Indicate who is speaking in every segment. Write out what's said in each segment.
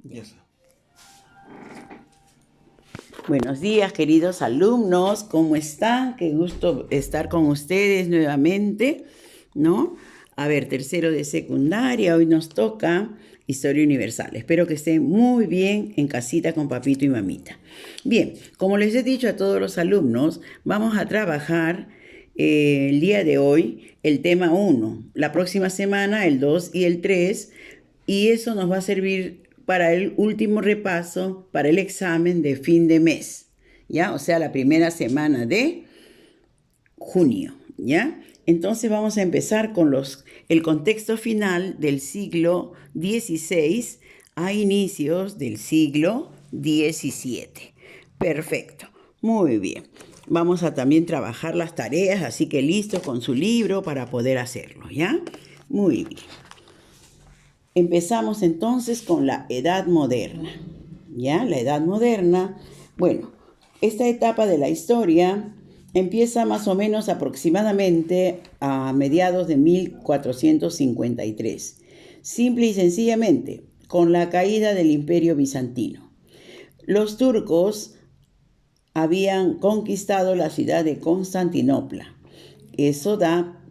Speaker 1: Yes.
Speaker 2: Buenos días, queridos alumnos, ¿cómo están? Qué gusto estar con ustedes nuevamente, ¿no? A ver, tercero de secundaria, hoy nos toca Historia Universal. Espero que estén muy bien en casita con papito y mamita. Bien, como les he dicho a todos los alumnos, vamos a trabajar el día de hoy el tema 1, la próxima semana el 2 y el 3, y eso nos va a servir para el último repaso, para el examen de fin de mes, ¿ya? O sea, la primera semana de junio, ¿ya? Entonces vamos a empezar con el contexto final del siglo XVI a inicios del siglo XVII. Perfecto, muy bien. Vamos a también trabajar las tareas, así que listo con su libro para poder hacerlo, ¿ya? Muy bien. Empezamos entonces con la Edad Moderna. ¿Ya? La Edad Moderna. Bueno, esta etapa de la historia empieza más o menos aproximadamente a mediados de 1453. Simple y sencillamente, con la caída del Imperio Bizantino. Los turcos habían conquistado la ciudad de Constantinopla. Eso da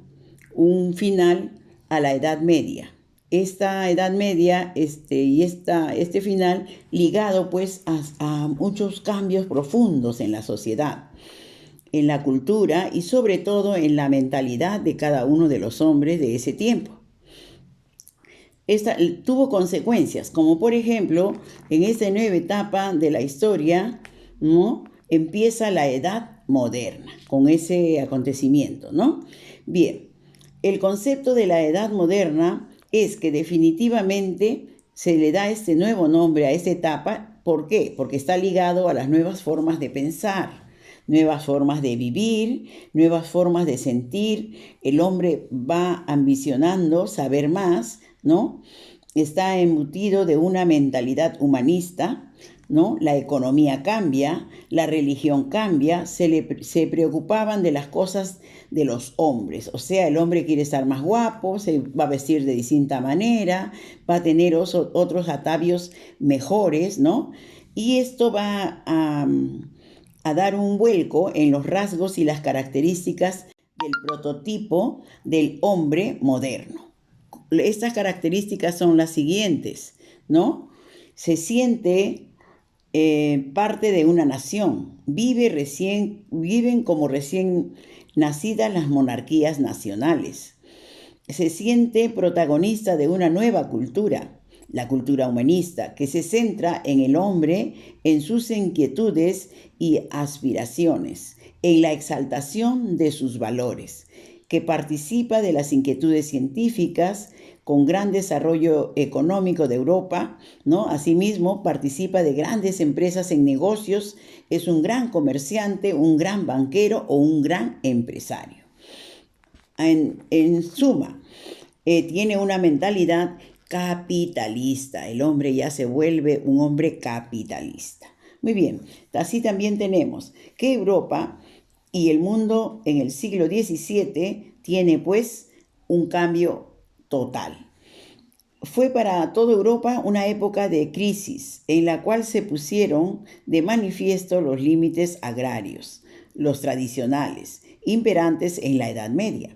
Speaker 2: un final a la Edad Media. Esta Edad Media este final ligado pues a muchos cambios profundos en la sociedad, en la cultura y sobre todo en la mentalidad de cada uno de los hombres de ese tiempo. Esta tuvo consecuencias, como por ejemplo, en esta nueva etapa de la historia, ¿no? Empieza la Edad Moderna con ese acontecimiento, ¿no? Bien, el concepto de la Edad Moderna es que definitivamente se le da este nuevo nombre a esta etapa. ¿Por qué? Porque está ligado a las nuevas formas de pensar, nuevas formas de vivir, nuevas formas de sentir. El hombre va ambicionando saber más, ¿no? Está embutido de una mentalidad humanista, ¿no? La economía cambia, la religión cambia, se preocupaban de las cosas de los hombres. O sea, el hombre quiere estar más guapo, se va a vestir de distinta manera, va a tener otros atavios mejores, ¿no? Y esto va a dar un vuelco en los rasgos y las características del prototipo del hombre moderno. Estas características son las siguientes, ¿no? Se siente parte de una nación, viven como recién nacidas las monarquías nacionales. Se siente protagonista de una nueva cultura, la cultura humanista, que se centra en el hombre, en sus inquietudes y aspiraciones, en la exaltación de sus valores, que participa de las inquietudes científicas con gran desarrollo económico de Europa, ¿no? Asimismo, participa de grandes empresas en negocios, es un gran comerciante, un gran banquero o un gran empresario. En suma, tiene una mentalidad capitalista. El hombre ya se vuelve un hombre capitalista. Muy bien, así también tenemos que Europa y el mundo en el siglo XVII tiene pues un cambio total. Fue para toda Europa una época de crisis en la cual se pusieron de manifiesto los límites agrarios, los tradicionales, imperantes en la Edad Media.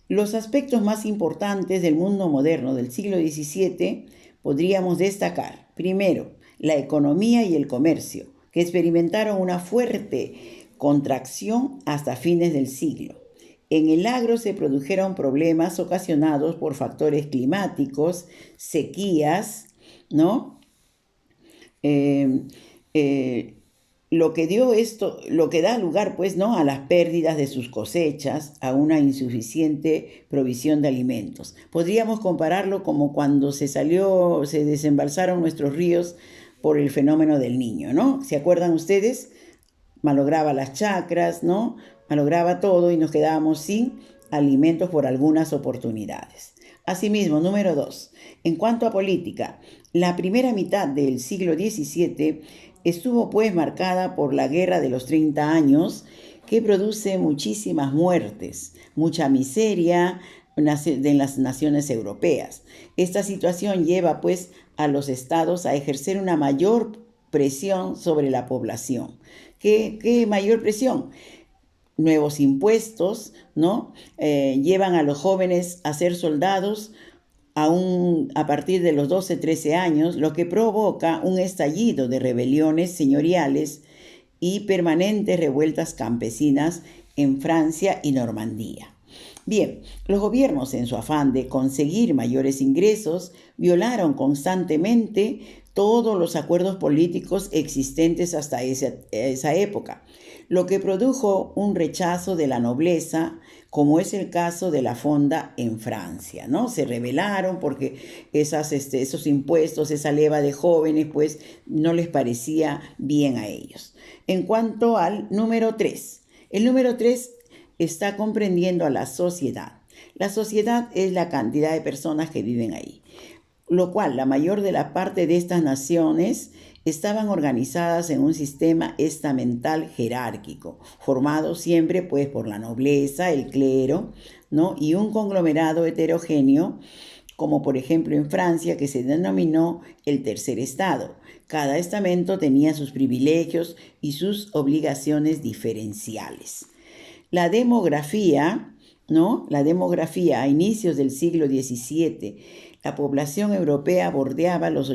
Speaker 2: Los aspectos más importantes del mundo moderno del siglo XVII podríamos destacar, primero, la economía y el comercio, que experimentaron una fuerte contracción hasta fines del siglo. En el agro se produjeron problemas ocasionados por factores climáticos, sequías, ¿no? Eh, eh, lo que da lugar, pues, ¿no? A las pérdidas de sus cosechas, a una insuficiente provisión de alimentos. Podríamos compararlo como cuando se desembalsaron nuestros ríos por el fenómeno del Niño, ¿no? ¿Se acuerdan ustedes? Malograba las chacras, ¿no? Malograba todo y nos quedábamos sin alimentos por algunas oportunidades. Asimismo, número 2. En cuanto a política, la primera mitad del siglo XVII estuvo pues marcada por la Guerra de los 30 años, que produce muchísimas muertes, mucha miseria, de las naciones europeas. Esta situación lleva pues a los estados a ejercer una mayor presión sobre la población. ¿Qué mayor presión? Nuevos impuestos, ¿no? Llevan a los jóvenes a ser soldados a partir de los 12, 13 años, lo que provoca un estallido de rebeliones señoriales y permanentes revueltas campesinas en Francia y Normandía. Bien, los gobiernos, en su afán de conseguir mayores ingresos, violaron constantemente todos los acuerdos políticos existentes hasta esa época, lo que produjo un rechazo de la nobleza, como es el caso de la Fonda en Francia, ¿no? Se rebelaron porque esos impuestos, esa leva de jóvenes, pues no les parecía bien a ellos. En cuanto al número 3, el número 3 está comprendiendo a la sociedad. La sociedad es la cantidad de personas que viven ahí, lo cual la mayor de la parte de estas naciones estaban organizadas en un sistema estamental jerárquico, formado siempre pues por la nobleza, el clero, ¿no? Y un conglomerado heterogéneo, como por ejemplo en Francia, que se denominó el tercer estado. Cada estamento tenía sus privilegios y sus obligaciones diferenciales. La demografía, ¿no? La demografía a inicios del siglo XVII, la población europea bordeaba los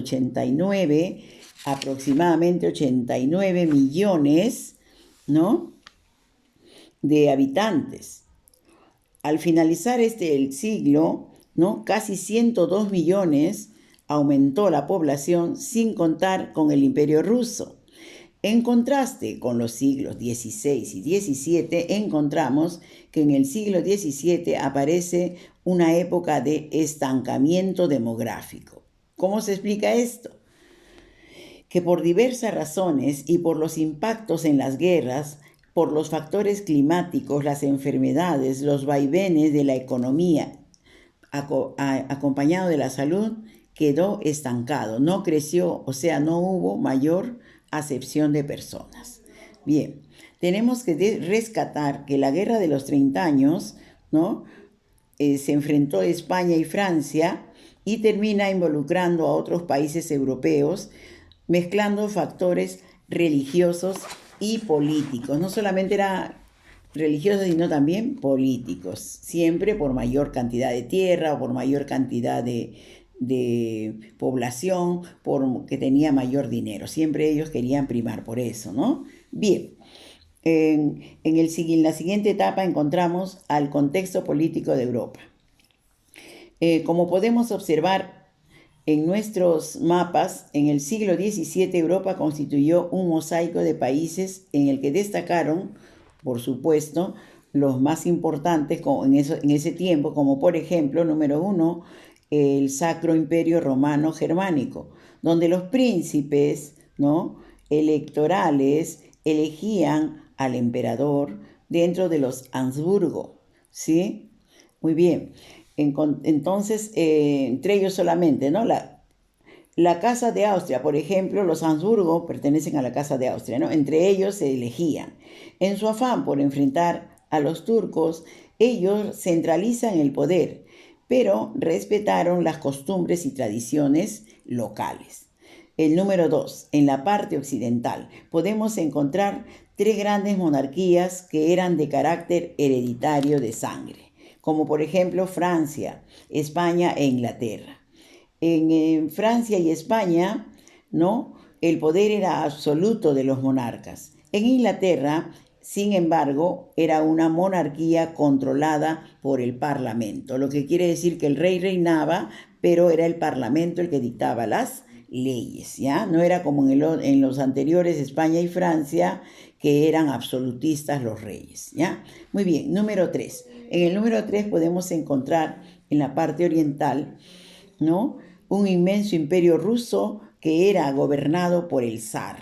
Speaker 2: aproximadamente 89 millones, ¿no?, de habitantes. Al finalizar el siglo, ¿no?, casi 102 millones aumentó la población, sin contar con el Imperio Ruso. En contraste con los siglos XVI y XVII, encontramos que en el siglo XVII aparece una época de estancamiento demográfico. ¿Cómo se explica esto? Que por diversas razones y por los impactos en las guerras, por los factores climáticos, las enfermedades, los vaivenes de la economía, acompañado de la salud, quedó estancado, no creció, o sea, no hubo mayor acepción de personas. Bien, tenemos que rescatar que la Guerra de los 30 años, ¿no?, se enfrentó España y Francia y termina involucrando a otros países europeos, mezclando factores religiosos y políticos. No solamente era religiosos, sino también políticos, siempre por mayor cantidad de tierra o por mayor cantidad de población, porque tenía mayor dinero. Siempre ellos querían primar por eso, ¿no? Bien, en la siguiente etapa encontramos al contexto político de Europa. Como podemos observar en nuestros mapas, en el siglo XVII Europa constituyó un mosaico de países en el que destacaron, por supuesto, los más importantes en ese tiempo, como por ejemplo, número 1, el Sacro Imperio Romano Germánico, donde los príncipes, ¿no?, electorales elegían al emperador dentro de los Habsburgo, ¿sí? Muy bien. Entonces, entre ellos solamente, ¿no?, la Casa de Austria, por ejemplo, los Habsburgo pertenecen a la Casa de Austria, ¿no? Entre ellos se elegían. En su afán por enfrentar a los turcos, ellos centralizan el poder, pero respetaron las costumbres y tradiciones locales. El número 2, en la parte occidental, podemos encontrar 3 grandes monarquías que eran de carácter hereditario de sangre, como por ejemplo Francia, España e Inglaterra. En Francia y España, ¿no?, el poder era absoluto de los monarcas. En Inglaterra, sin embargo, era una monarquía controlada por el Parlamento, lo que quiere decir que el rey reinaba, pero era el Parlamento el que dictaba las leyes, ¿ya? No era como en los anteriores España y Francia, que eran absolutistas los reyes, ¿ya? Muy bien, número 3. En el número 3 podemos encontrar en la parte oriental, ¿no?, un inmenso imperio ruso que era gobernado por el zar,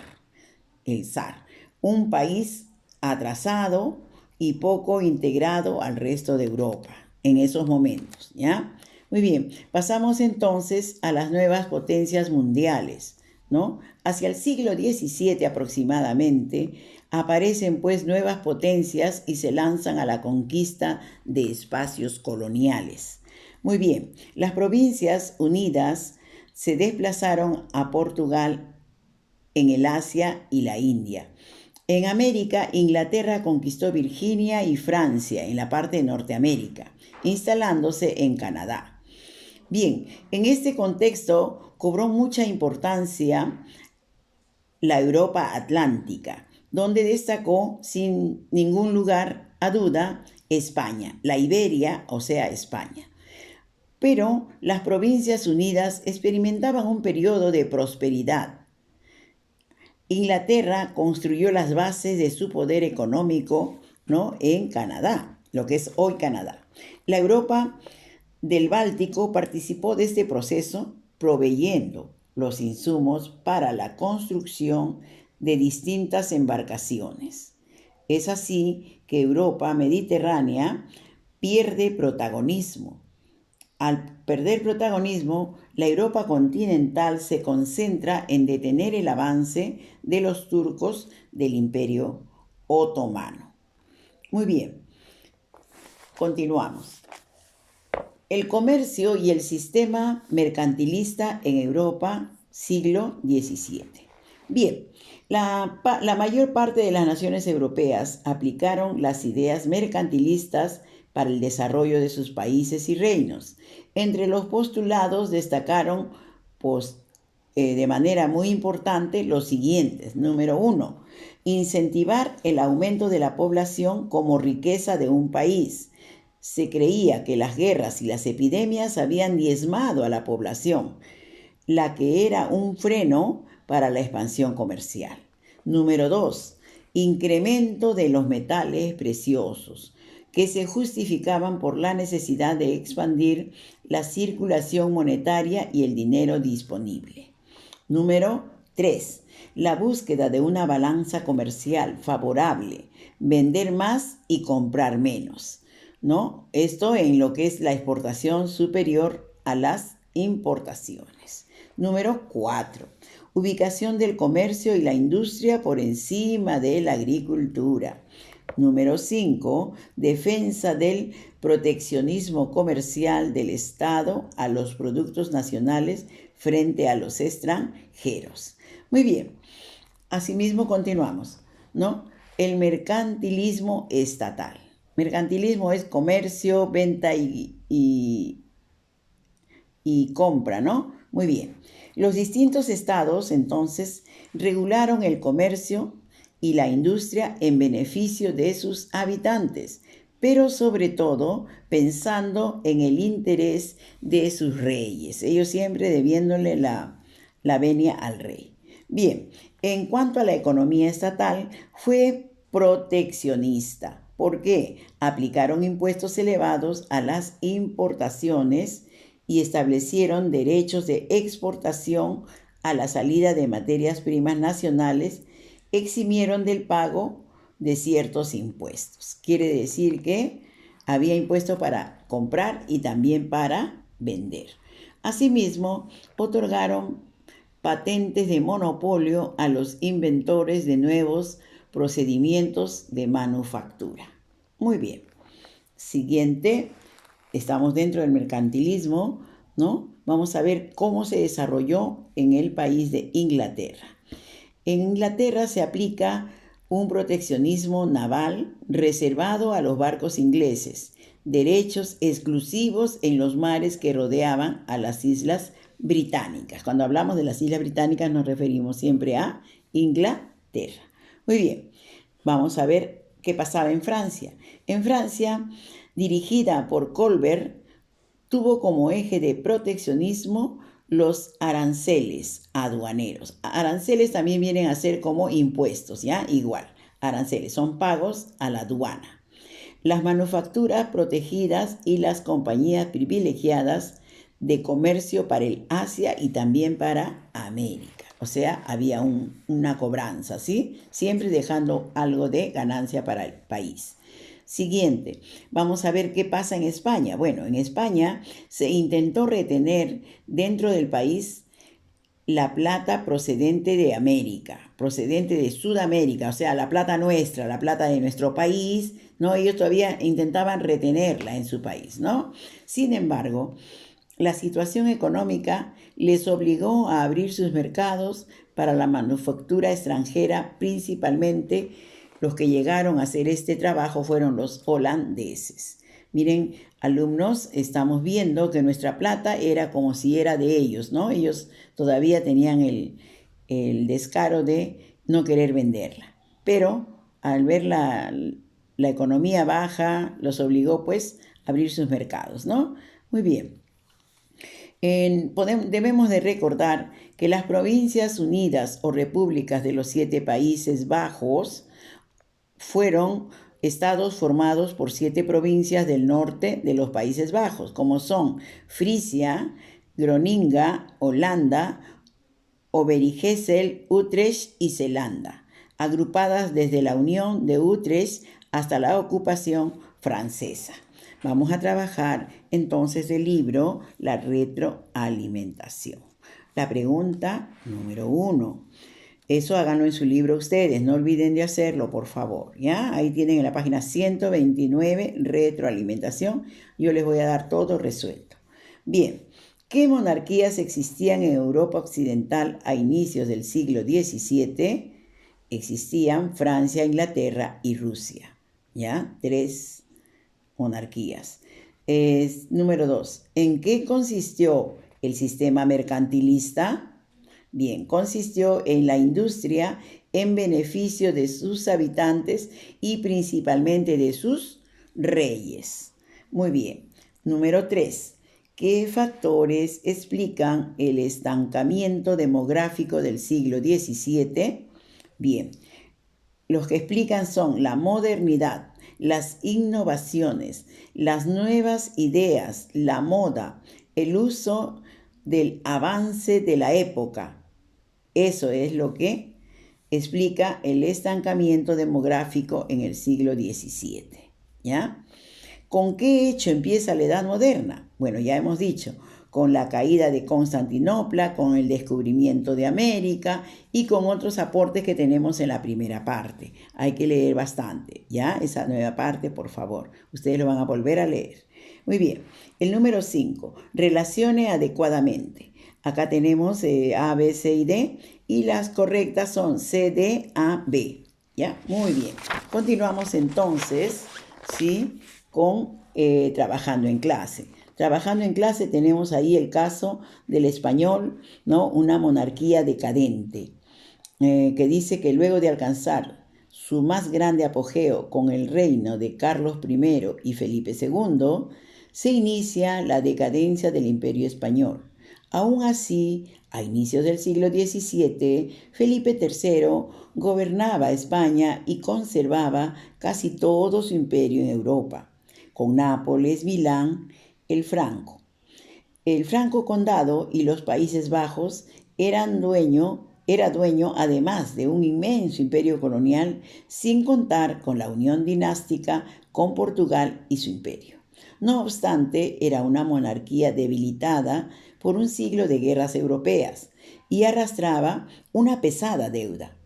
Speaker 2: un país atrasado y poco integrado al resto de Europa en esos momentos, ¿ya? Muy bien, pasamos entonces a las nuevas potencias mundiales, ¿no? Hacia el siglo XVII aproximadamente, aparecen pues nuevas potencias y se lanzan a la conquista de espacios coloniales. Muy bien, las provincias unidas se desplazaron a Portugal en el Asia y la India. En América, Inglaterra conquistó Virginia y Francia en la parte de Norteamérica, instalándose en Canadá. Bien, en este contexto cobró mucha importancia la Europa atlántica, donde destacó sin ningún lugar a duda España, la Iberia, o sea, España. Pero las provincias unidas experimentaban un periodo de prosperidad. Inglaterra construyó las bases de su poder económico, ¿no?, en Canadá, lo que es hoy Canadá. La Europa del Báltico participó de este proceso proveyendo los insumos para la construcción de distintas embarcaciones. Es así que Europa mediterránea pierde protagonismo. Al perder protagonismo, la Europa continental se concentra en detener el avance de los turcos del Imperio Otomano. Muy bien, continuamos. El comercio y el sistema mercantilista en Europa, siglo XVII. Bien, la mayor parte de las naciones europeas aplicaron las ideas mercantilistas para el desarrollo de sus países y reinos. Entre los postulados destacaron de manera muy importante los siguientes. Número 1, incentivar el aumento de la población como riqueza de un país. Se creía que las guerras y las epidemias habían diezmado a la población, la que era un freno para la expansión comercial. Número 2, incremento de los metales preciosos, que se justificaban por la necesidad de expandir la circulación monetaria y el dinero disponible. Número 3, la búsqueda de una balanza comercial favorable, vender más y comprar menos, ¿no? Esto en lo que es la exportación superior a las importaciones. Número 4, ubicación del comercio y la industria por encima de la agricultura. Número 5, defensa del proteccionismo comercial del Estado a los productos nacionales frente a los extranjeros. Muy bien, asimismo continuamos, ¿no? El mercantilismo estatal. Mercantilismo es comercio, venta y compra, ¿no? Muy bien. Los distintos estados, entonces, regularon el comercio y la industria en beneficio de sus habitantes, pero sobre todo pensando en el interés de sus reyes, ellos siempre debiéndole la venia al rey. Bien, en cuanto a la economía estatal, fue proteccionista. ¿Por qué? Aplicaron impuestos elevados a las importaciones y establecieron derechos de exportación a la salida de materias primas nacionales, eximieron del pago de ciertos impuestos. Quiere decir que había impuesto para comprar y también para vender. Asimismo, otorgaron patentes de monopolio a los inventores de nuevos procedimientos de manufactura. Muy bien. Siguiente, estamos dentro del mercantilismo, ¿no? Vamos a ver cómo se desarrolló en el país de Inglaterra. En Inglaterra se aplica un proteccionismo naval reservado a los barcos ingleses, derechos exclusivos en los mares que rodeaban a las islas británicas. Cuando hablamos de las islas británicas nos referimos siempre a Inglaterra. Muy bien, vamos a ver qué pasaba en Francia. En Francia, dirigida por Colbert, tuvo como eje de proteccionismo los aranceles aduaneros. Aranceles también vienen a ser como impuestos, ¿ya? Igual, aranceles son pagos a la aduana. Las manufacturas protegidas y las compañías privilegiadas de comercio para el Asia y también para América. O sea, había una cobranza, ¿sí? Siempre dejando algo de ganancia para el país. Siguiente, vamos a ver qué pasa en España. Bueno, en España se intentó retener dentro del país la plata procedente de América, procedente de Sudamérica, o sea, la plata nuestra, la plata de nuestro país, ¿no? Ellos todavía intentaban retenerla en su país, ¿no? Sin embargo, la situación económica les obligó a abrir sus mercados para la manufactura extranjera, principalmente los que llegaron a hacer este trabajo fueron los holandeses. Miren, alumnos, estamos viendo que nuestra plata era como si era de ellos, ¿no? Ellos todavía tenían el descaro de no querer venderla. Pero al ver la economía baja, los obligó pues a abrir sus mercados, ¿no? Muy bien. Debemos de recordar que las Provincias Unidas o Repúblicas de los 7 Países Bajos fueron estados formados por 7 provincias del norte de los Países Bajos, como son Frisia, Groninga, Holanda, Overijssel, Utrecht y Zelanda, agrupadas desde la Unión de Utrecht hasta la ocupación francesa. Vamos a trabajar entonces el libro La retroalimentación. La pregunta número 1. Eso háganlo en su libro ustedes, no olviden de hacerlo, por favor, ¿ya? Ahí tienen en la página 129, retroalimentación. Yo les voy a dar todo resuelto. Bien, ¿qué monarquías existían en Europa Occidental a inicios del siglo XVII? Existían Francia, Inglaterra y Rusia, ¿ya? 3 monarquías. Número 2. ¿En qué consistió el sistema mercantilista? Bien, consistió en la industria en beneficio de sus habitantes y principalmente de sus reyes. Muy bien. Número 3. ¿Qué factores explican el estancamiento demográfico del siglo XVII? Bien, los que explican son la modernidad, las innovaciones, las nuevas ideas, la moda, el uso del avance de la época. Eso es lo que explica el estancamiento demográfico en el siglo XVII, ¿ya? ¿Con qué hecho empieza la Edad Moderna? Bueno, ya hemos dicho, con la caída de Constantinopla, con el descubrimiento de América y con otros aportes que tenemos en la primera parte. Hay que leer bastante, ¿ya? Esa nueva parte, por favor. Ustedes lo van a volver a leer. Muy bien. El número 5. Relacione adecuadamente. Acá tenemos A, B, C y D y las correctas son C, D, A, B. ¿Ya? Muy bien. Continuamos entonces, ¿sí? Con trabajando en clase. Trabajando en clase tenemos ahí el caso del español, ¿no? Una monarquía decadente, que dice que luego de alcanzar su más grande apogeo con el reino de Carlos I y Felipe II, se inicia la decadencia del Imperio Español. Aún así, a inicios del siglo XVII, Felipe III gobernaba España y conservaba casi todo su imperio en Europa, con Nápoles, Milán, el Franco Condado y los Países Bajos era dueño además de un inmenso imperio colonial, sin contar con la unión dinástica con Portugal y su imperio. No obstante, era una monarquía debilitada por un siglo de guerras europeas y arrastraba una pesada deuda.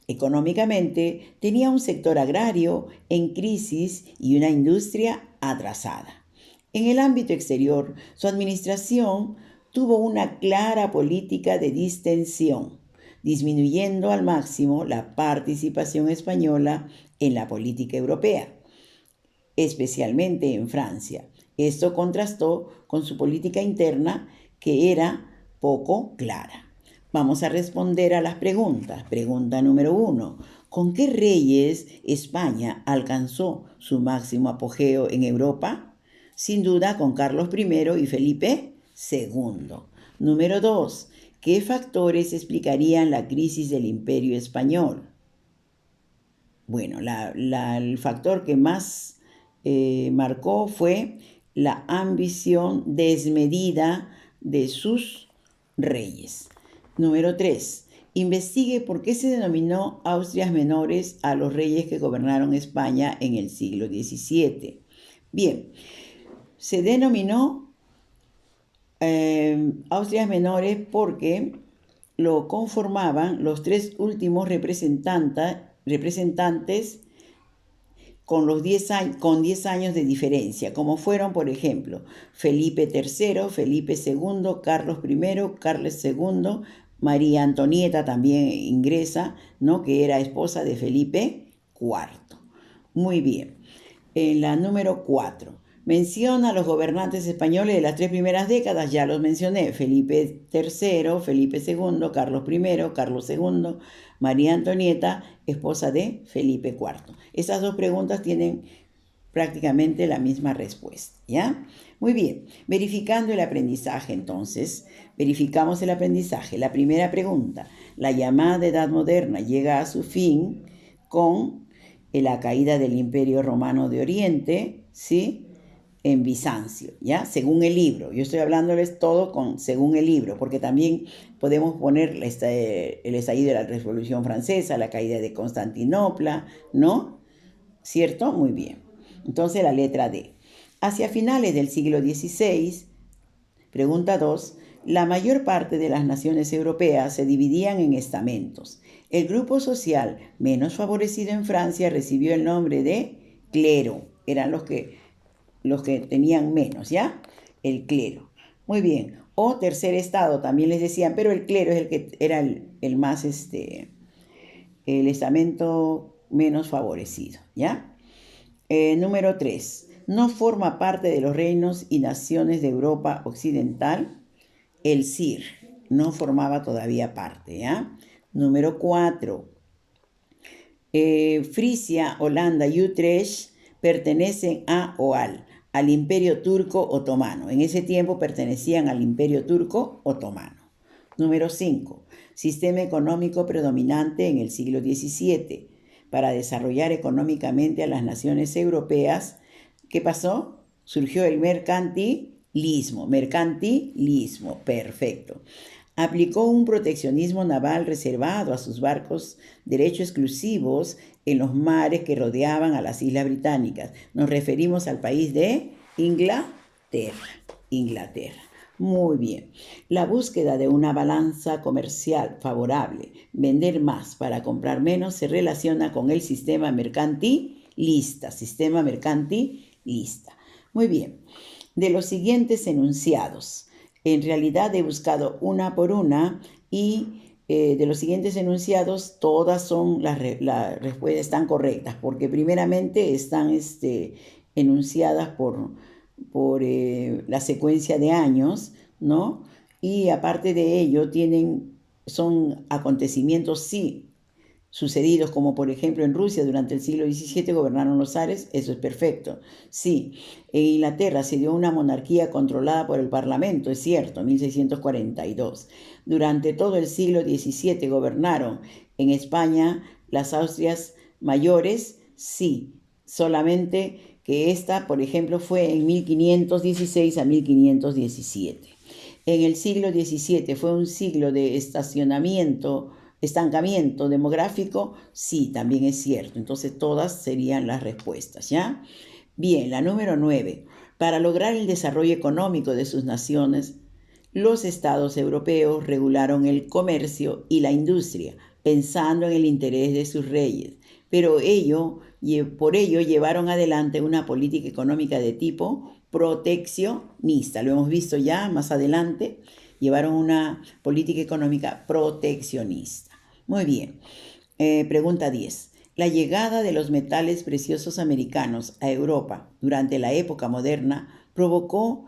Speaker 2: Económicamente, tenía un sector agrario en crisis y una industria atrasada. En el ámbito exterior, su administración tuvo una clara política de distensión, disminuyendo al máximo la participación española en la política europea, especialmente en Francia. Esto contrastó con su política interna, que era poco clara. Vamos a responder a las preguntas. Pregunta número 1. ¿Con qué reyes España alcanzó su máximo apogeo en Europa? Sin duda con Carlos I y Felipe II. Número 2. ¿Qué factores explicarían la crisis del Imperio Español? Bueno, el factor que más marcó fue la ambición desmedida de sus reyes. Número 3. Investigue por qué se denominó Austrias Menores a los reyes que gobernaron España en el siglo XVII. Bien, se denominó Austrias Menores porque lo conformaban los tres últimos representantes con 10 años de diferencia, como fueron, por ejemplo, Felipe III, Felipe II, Carlos I, Carlos II, María Antonieta también ingresa, ¿no? Que era esposa de Felipe IV. Muy bien. En la número 4, menciona a los gobernantes españoles de las 3 primeras décadas, ya los mencioné, Felipe III, Felipe II, Carlos I, Carlos II, María Antonieta, esposa de Felipe IV. Esas dos preguntas tienen prácticamente la misma respuesta, ¿ya? Muy bien, verificando el aprendizaje entonces, verificamos el aprendizaje. La primera pregunta, la llamada Edad Moderna llega a su fin con la caída del Imperio Romano de Oriente, ¿sí? En Bizancio, ¿ya? Según el libro. Yo estoy hablándoles todo según el libro, porque también podemos poner el estallido de la Revolución Francesa, la caída de Constantinopla, ¿no? ¿Cierto? Muy bien. Entonces la letra D. Hacia finales del siglo XVI, pregunta 2, la mayor parte de las naciones europeas se dividían en estamentos. El grupo social menos favorecido en Francia recibió el nombre de clero. Eran los que tenían menos, ¿ya? El clero. Muy bien. O tercer estado, también les decían, pero el clero es el que era el más, el estamento menos favorecido, ¿ya? Número 3. No forma parte de los reinos y naciones de Europa Occidental. El CIR no formaba todavía parte, ¿ya? Número 4. Frisia, Holanda y Utrecht pertenecen al Imperio Turco Otomano. En ese tiempo pertenecían al Imperio Turco Otomano. Número 5. Sistema económico predominante en el siglo XVII. Para desarrollar económicamente a las naciones europeas, ¿qué pasó? Surgió el mercantilismo. Mercantilismo, perfecto. Aplicó un proteccionismo naval reservado a sus barcos derechos exclusivos en los mares que rodeaban a las islas británicas. Nos referimos al país de Inglaterra. Muy bien. La búsqueda de una balanza comercial favorable, vender más para comprar menos, se relaciona con el sistema mercantilista. Muy bien. De los siguientes enunciados, en realidad he buscado una por una y de los siguientes enunciados todas son las respuestas están correctas, porque primeramente están enunciadas por la secuencia de años, ¿no? Y aparte de ello son acontecimientos sí sucedidos, como por ejemplo en Rusia durante el siglo XVII gobernaron los zares, eso es perfecto. Sí, en Inglaterra se dio una monarquía controlada por el Parlamento, es cierto, 1642. Durante todo el siglo XVII gobernaron en España las Austrias mayores, sí, solamente que esta, por ejemplo, fue en 1516 a 1517. En el siglo XVII fue un siglo de estancamiento demográfico, sí, también es cierto. Entonces todas serían las respuestas, ¿ya? Bien, la número 9. Para lograr el desarrollo económico de sus naciones, los estados europeos regularon el comercio y la industria, pensando en el interés de sus reyes, pero por ello llevaron adelante una política económica de tipo proteccionista. Lo hemos visto ya más adelante, llevaron una política económica proteccionista. Muy bien. Pregunta 10. La llegada de los metales preciosos americanos a Europa durante la época moderna provocó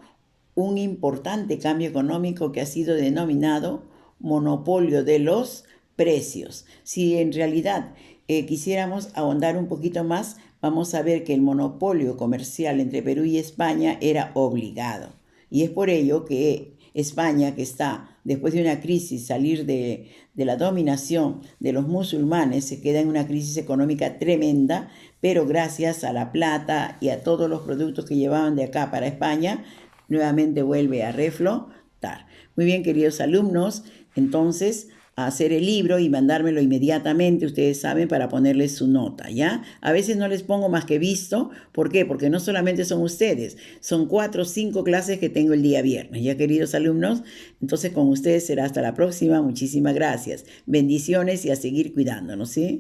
Speaker 2: un importante cambio económico que ha sido denominado monopolio de los precios. Si en realidad quisiéramos ahondar un poquito más, vamos a ver que el monopolio comercial entre Perú y España era obligado. Y es por ello que España, que está después de una crisis, salir de la dominación de los musulmanes, se queda en una crisis económica tremenda, pero gracias a la plata y a todos los productos que llevaban de acá para España, nuevamente vuelve a reflotar. Muy bien, queridos alumnos, entonces a hacer el libro y mandármelo inmediatamente, ustedes saben, para ponerles su nota, ¿ya? A veces no les pongo más que visto. ¿Por qué? Porque no solamente son ustedes, son 4 o 5 clases que tengo el día viernes, ¿ya, queridos alumnos? Entonces con ustedes será hasta la próxima. Muchísimas gracias. Bendiciones y a seguir cuidándonos, ¿sí?